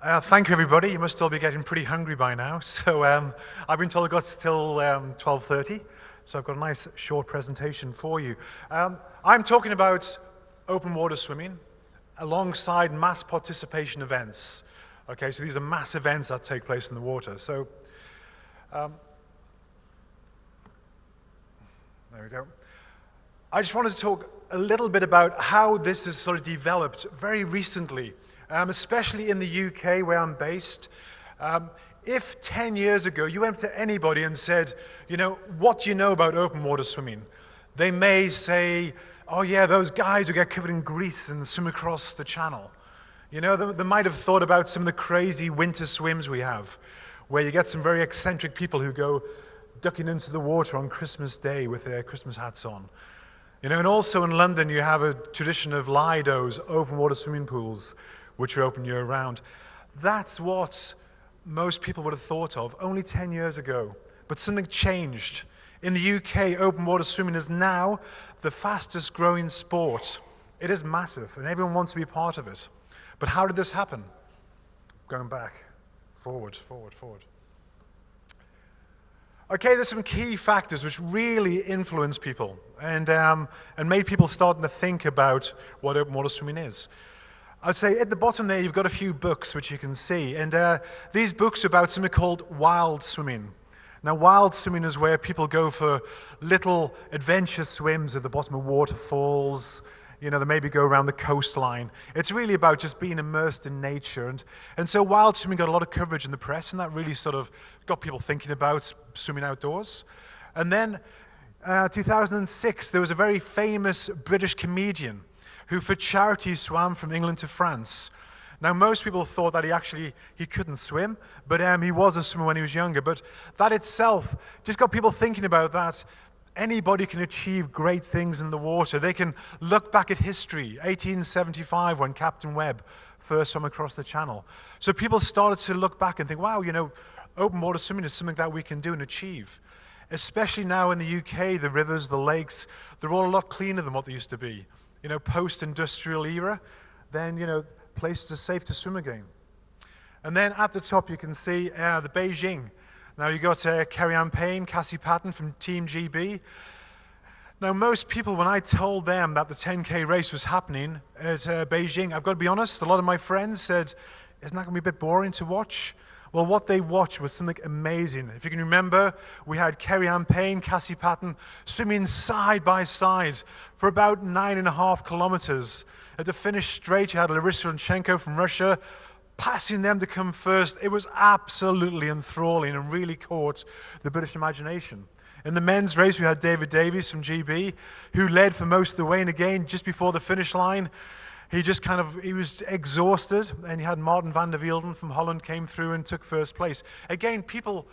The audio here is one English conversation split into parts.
Thank you, everybody. You must all be getting pretty hungry by now. So I've been told I got till 12:30, so I've got a nice short presentation for you. I'm talking about open water swimming alongside mass participation events. Okay, so these are mass events that take place in the water. So there we go. I just wanted to talk a little bit about how this has sort of developed very recently. Especially in the UK where I'm based. If 10 years ago you went to anybody and said, you know, what do you know about open water swimming? They may say, oh yeah, those guys who get covered in grease and swim across the channel. You know, they might have thought about some of the crazy winter swims we have, where you get some very eccentric people who go ducking into the water on Christmas Day with their Christmas hats on. You know, and also in London you have a tradition of Lido's, open water swimming pools, which are open year-round. That's what most people would have thought of only 10 years ago. But something changed. In the UK, open water swimming is now the fastest growing sport. It is massive, and everyone wants to be part of it. But how did this happen? Going back, forward. Okay, there's some key factors which really influence people and made people starting to think about what open water swimming is. I'd say at the bottom there you've got a few books which you can see, and these books are about something called wild swimming. Now wild swimming is where people go for little adventure swims at the bottom of waterfalls, you know, they maybe go around the coastline. It's really about just being immersed in nature, and so wild swimming got a lot of coverage in the press, and that really sort of got people thinking about swimming outdoors. And then 2006 there was a very famous British comedian who for charity swam from England to France. Now most people thought that he couldn't swim, but he was a swimmer when he was younger. But that itself just got people thinking about that. Anybody can achieve great things in the water. They can look back at history, 1875 when Captain Webb first swam across the channel. So people started to look back and think, wow, you know, open water swimming is something that we can do and achieve. Especially now in the UK, the rivers, the lakes, they're all a lot cleaner than what they used to be. You know, post-industrial era, then, you know, places are safe to swim again. And then at the top you can see the Beijing. Now you got Kerry-Ann Payne, Cassie Patton from Team GB. Now most people, when I told them that the 10K race was happening at Beijing, I've got to be honest, a lot of my friends said, isn't that going to be a bit boring to watch? Well, what they watched was something amazing. If you can remember, we had Kerry-Ann Payne, Cassie Patton swimming side by side for about 9.5 kilometers. At the finish straight, you had Larissa Ronchenko from Russia passing them to come first. It was absolutely enthralling and really caught the British imagination. In the men's race, we had David Davies from GB, who led for most of the way, and again, just before the finish line, he was exhausted, and he had Martin van der Wielden from Holland came through and took first place. Again, people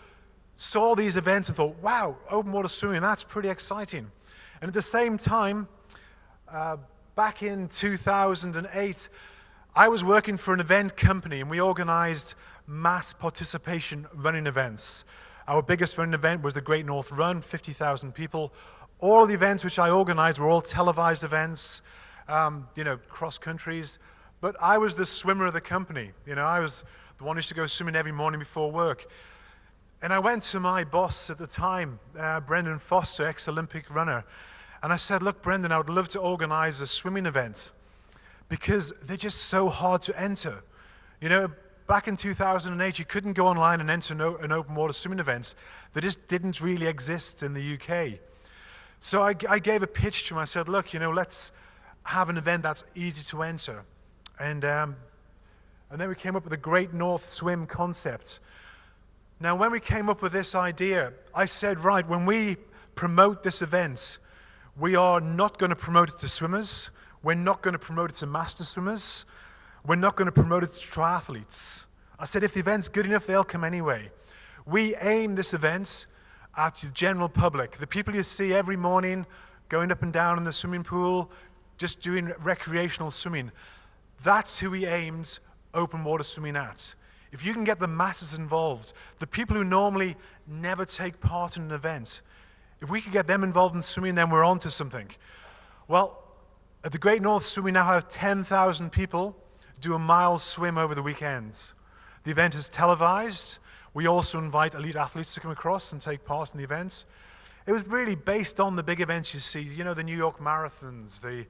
saw these events and thought, wow, open water swimming, that's pretty exciting. And at the same time, back in 2008, I was working for an event company, and we organized mass participation running events. Our biggest running event was the Great North Run, 50,000 people. All the events which I organized were all televised events, you know, cross countries, but I was the swimmer of the company. You know, I was the one who used to go swimming every morning before work. And I went to my boss at the time, Brendan Foster, ex-Olympic runner, and I said, look, Brendan, I would love to organize a swimming event because they're just so hard to enter. You know, back in 2008, you couldn't go online and enter an open water swimming event. They just didn't really exist in the UK. So I gave a pitch to him. I said, look, you know, let's have an event that's easy to enter. And then we came up with the Great North Swim concept. Now, when we came up with this idea, I said, right, when we promote this event, we are not going to promote it to swimmers. We're not going to promote it to master swimmers. We're not going to promote it to triathletes. I said, if the event's good enough, they'll come anyway. We aim this event at the general public, the people you see every morning going up and down in the swimming pool, just doing recreational swimming. That's who we aimed open water swimming at. If you can get the masses involved, the people who normally never take part in an event, if we could get them involved in swimming, then we're on to something. Well, at the Great North Swim, we now have 10,000 people do a mile swim over the weekends. The event is televised. We also invite elite athletes to come across and take part in the events. It was really based on the big events you see, you know, the New York marathons, the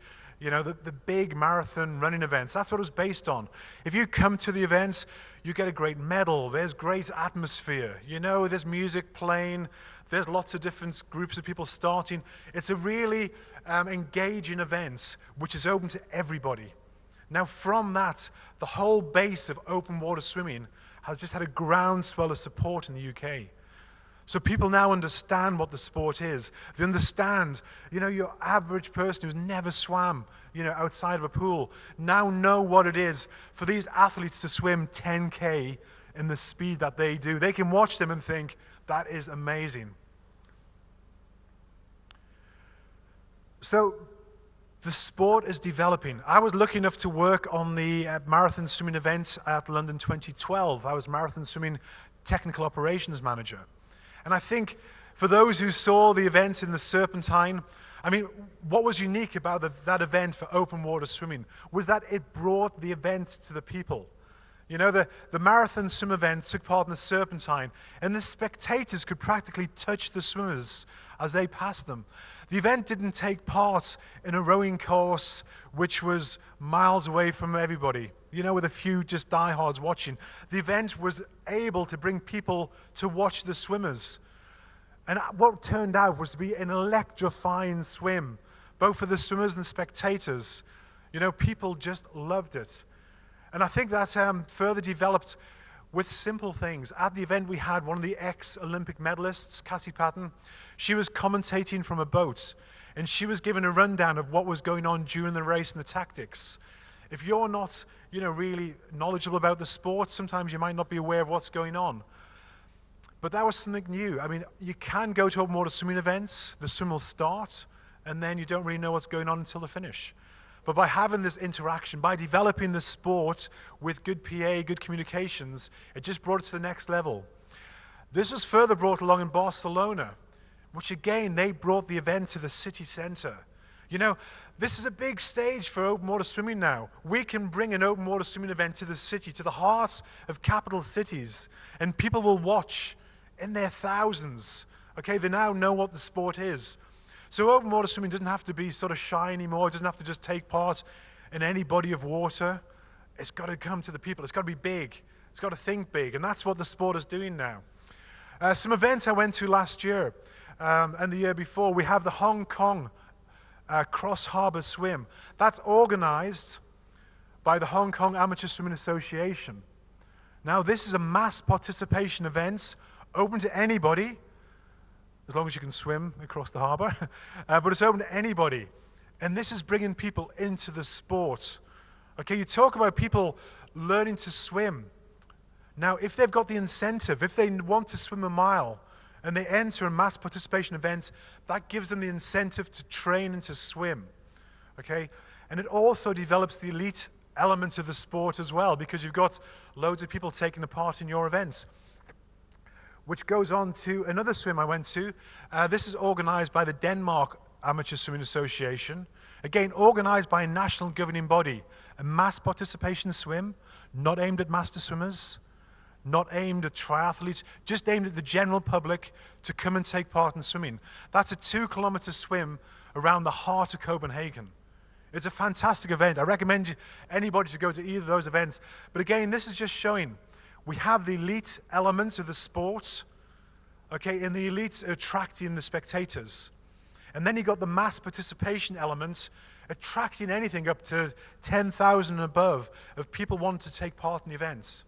big marathon running events. That's what it was based on. If you come to the events, you get a great medal. There's great atmosphere. You know, there's music playing. There's lots of different groups of people starting. It's a really engaging event, which is open to everybody. Now, from that, the whole base of open water swimming has just had a groundswell of support in the UK. So people now understand what the sport is. They understand, you know, your average person who's never swam, you know, outside of a pool, now know what it is for these athletes to swim 10K in the speed that they do. They can watch them and think, that is amazing. So the sport is developing. I was lucky enough to work on the marathon swimming event at London 2012. I was marathon swimming technical operations manager. And I think for those who saw the event in the Serpentine, I mean, what was unique about that event for open water swimming was that it brought the event to the people. You know, the marathon swim event took part in the Serpentine, and the spectators could practically touch the swimmers as they passed them. The event didn't take part in a rowing course which was miles away from everybody, you know, with a few just diehards watching. The event was able to bring people to watch the swimmers. And what turned out was to be an electrifying swim, both for the swimmers and the spectators. You know, people just loved it. And I think that further developed with simple things. At the event, we had one of the ex-Olympic medalists, Cassie Patton. She was commentating from a boat, and she was given a rundown of what was going on during the race and the tactics. If you're not, you know, really knowledgeable about the sport, sometimes you might not be aware of what's going on. But that was something new. I mean, you can go to open water swimming events, the swim will start, and then you don't really know what's going on until the finish. But by having this interaction, by developing the sport with good PA, good communications, it just brought it to the next level. This was further brought along in Barcelona, which again, they brought the event to the city center. You know, this is a big stage for open water swimming now. We can bring an open water swimming event to the city, to the heart of capital cities, and people will watch in their thousands. Okay, they now know what the sport is. So open water swimming doesn't have to be sort of shy anymore. It doesn't have to just take part in any body of water. It's got to come to the people. It's got to be big. It's got to think big. And that's what the sport is doing now. Some events I went to last year and the year before, we have the Hong Kong Cross Harbour Swim. That's organized by the Hong Kong Amateur Swimming Association. Now, this is a mass participation event, open to anybody, as long as you can swim across the harbour, but it's open to anybody. And this is bringing people into the sport. Okay, you talk about people learning to swim. Now, if they've got the incentive, if they want to swim a mile, and they enter a mass participation event, that gives them the incentive to train and to swim. Okay, and it also develops the elite elements of the sport as well, because you've got loads of people taking part in your events. Which goes on to another swim I went to. This is organized by the Denmark Amateur Swimming Association. Again, organized by a national governing body. A mass participation swim, not aimed at master swimmers, not aimed at triathletes, just aimed at the general public to come and take part in swimming. That's a 2-kilometer swim around the heart of Copenhagen. It's a fantastic event. I recommend anybody to go to either of those events. But again, this is just showing we have the elite elements of the sport, okay, and the elites are attracting the spectators. And then you've got the mass participation elements attracting anything up to 10,000 and above of people wanting to take part in the events.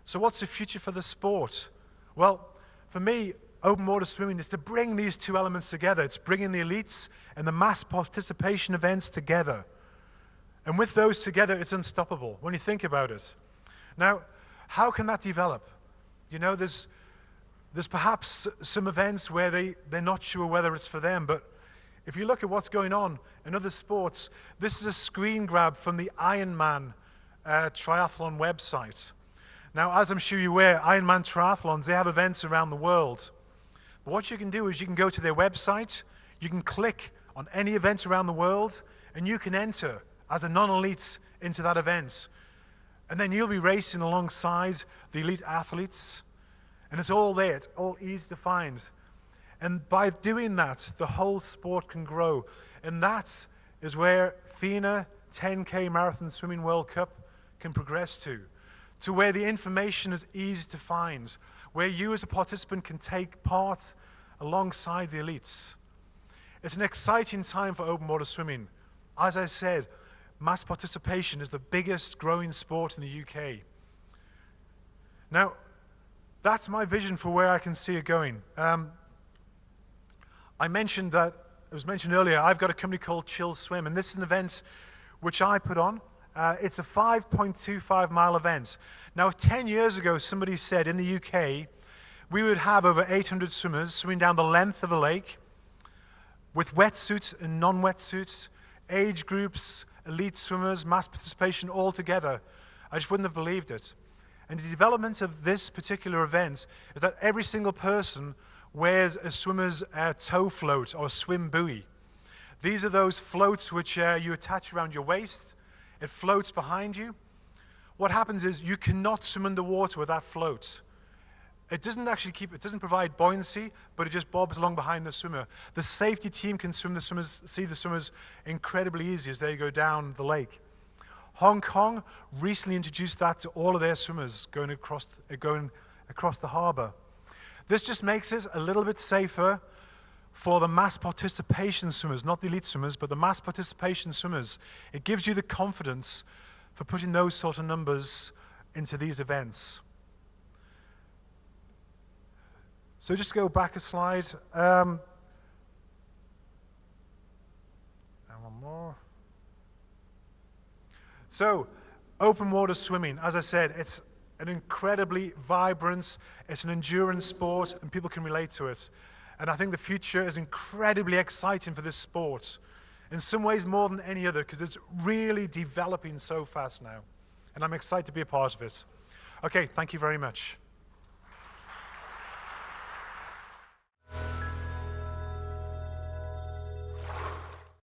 So what's the future for the sport? Well, for me, open water swimming is to bring these two elements together. It's bringing the elites and the mass participation events together. And with those together, it's unstoppable when you think about it. Now, how can that develop? You know, there's perhaps some events where they're not sure whether it's for them, but if you look at what's going on in other sports, this is a screen grab from the Ironman triathlon website. Now, as I'm sure you're aware, Ironman triathlons, they have events around the world. But what you can do is you can go to their website, you can click on any event around the world, and you can enter as a non-elite into that event. And then you'll be racing alongside the elite athletes, and it's all there, it's all easy to find. And by doing that, the whole sport can grow. And that is where Fina 10K Marathon Swimming World Cup can progress to where the information is easy to find, where you as a participant can take part alongside the elites. It's an exciting time for open water swimming. As I said, mass participation is the biggest growing sport in the UK. Now, that's my vision for where I can see it going. I mentioned that, it was mentioned earlier, I've got a company called Chill Swim, and this is an event which I put on. It's a 5.25 mile event. Now, 10 years ago, somebody said in the UK, we would have over 800 swimmers swimming down the length of a lake with wetsuits and non-wetsuits, age groups, elite swimmers, mass participation all together. I just wouldn't have believed it. And the development of this particular event is that every single person wears a swimmer's tow float or swim buoy. These are those floats which you attach around your waist. It floats behind you. What happens is you cannot swim underwater with that float. It doesn't provide buoyancy, but it just bobs along behind the swimmer. The safety team can see the swimmers incredibly easy as they go down the lake. Hong Kong recently introduced that to all of their swimmers going across the harbor. This just makes it a little bit safer for the mass participation swimmers, not the elite swimmers, but the mass participation swimmers. It gives you the confidence for putting those sort of numbers into these events. So just go back a slide. And one more. So, open water swimming, as I said, it's an incredibly vibrant, it's an endurance sport, and people can relate to it. And I think the future is incredibly exciting for this sport. In some ways more than any other, because it's really developing so fast now. And I'm excited to be a part of it. Okay, thank you very much.